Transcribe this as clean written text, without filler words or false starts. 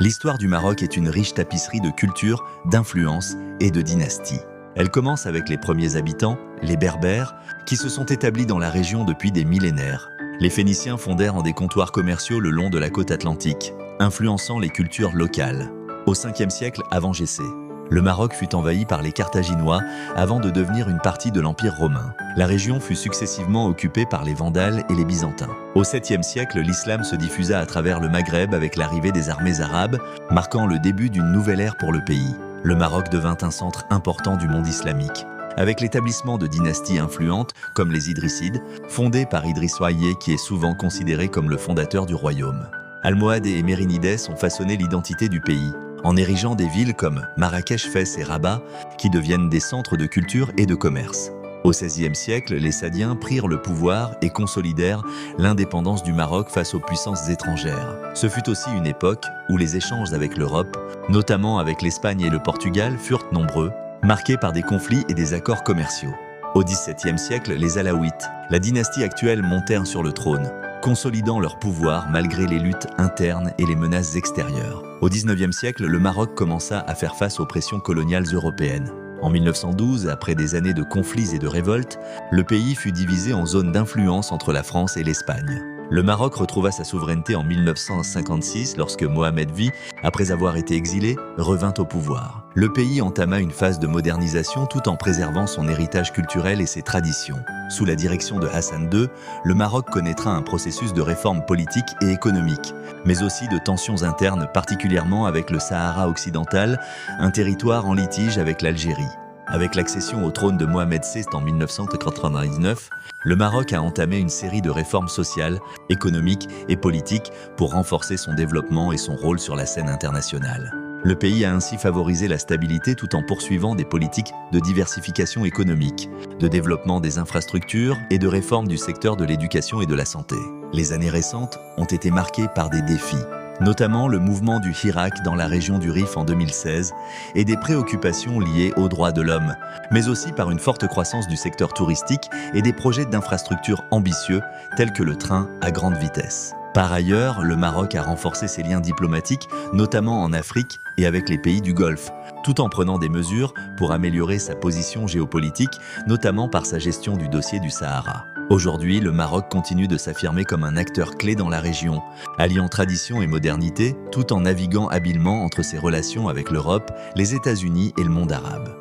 L'histoire du Maroc est une riche tapisserie de culture, d'influences et de dynasties. Elle commence avec les premiers habitants, les Berbères, qui se sont établis dans la région depuis des millénaires. Les Phéniciens fondèrent en des comptoirs commerciaux le long de la côte atlantique, influençant les cultures locales. Au 5e siècle avant Jessé, le Maroc fut envahi par les Carthaginois avant de devenir une partie de l'Empire romain. La région fut successivement occupée par les Vandales et les Byzantins. Au 7e siècle, l'islam se diffusa à travers le Maghreb avec l'arrivée des armées arabes, marquant le début d'une nouvelle ère pour le pays. Le Maroc devint un centre important du monde islamique, avec l'établissement de dynasties influentes comme les Idrissides, fondées par Idriss Ouahié qui est souvent considéré comme le fondateur du royaume. Almohades et Mérinides ont façonné l'identité du pays, en érigeant des villes comme Marrakech, Fès et Rabat, qui deviennent des centres de culture et de commerce. Au XVIe siècle, les Saadiens prirent le pouvoir et consolidèrent l'indépendance du Maroc face aux puissances étrangères. Ce fut aussi une époque où les échanges avec l'Europe, notamment avec l'Espagne et le Portugal, furent nombreux, marqués par des conflits et des accords commerciaux. Au XVIIe siècle, les Alaouites, la dynastie actuelle, montèrent sur le trône, consolidant leur pouvoir malgré les luttes internes et les menaces extérieures. Au XIXe siècle, le Maroc commença à faire face aux pressions coloniales européennes. En 1912, après des années de conflits et de révoltes, le pays fut divisé en zones d'influence entre la France et l'Espagne. Le Maroc retrouva sa souveraineté en 1956 lorsque Mohamed V, après avoir été exilé, revint au pouvoir. Le pays entama une phase de modernisation tout en préservant son héritage culturel et ses traditions. Sous la direction de Hassan II, le Maroc connaîtra un processus de réforme politique et économique, mais aussi de tensions internes, particulièrement avec le Sahara occidental, un territoire en litige avec l'Algérie. Avec l'accession au trône de Mohamed VI en 1999, le Maroc a entamé une série de réformes sociales, économiques et politiques pour renforcer son développement et son rôle sur la scène internationale. Le pays a ainsi favorisé la stabilité tout en poursuivant des politiques de diversification économique, de développement des infrastructures et de réforme du secteur de l'éducation et de la santé. Les années récentes ont été marquées par des défis, notamment le mouvement du Hirak dans la région du Rif en 2016 et des préoccupations liées aux droits de l'homme, mais aussi par une forte croissance du secteur touristique et des projets d'infrastructures ambitieux tels que le train à grande vitesse. Par ailleurs, le Maroc a renforcé ses liens diplomatiques, notamment en Afrique et avec les pays du Golfe, tout en prenant des mesures pour améliorer sa position géopolitique, notamment par sa gestion du dossier du Sahara. Aujourd'hui, le Maroc continue de s'affirmer comme un acteur clé dans la région, alliant tradition et modernité, tout en naviguant habilement entre ses relations avec l'Europe, les États-Unis et le monde arabe.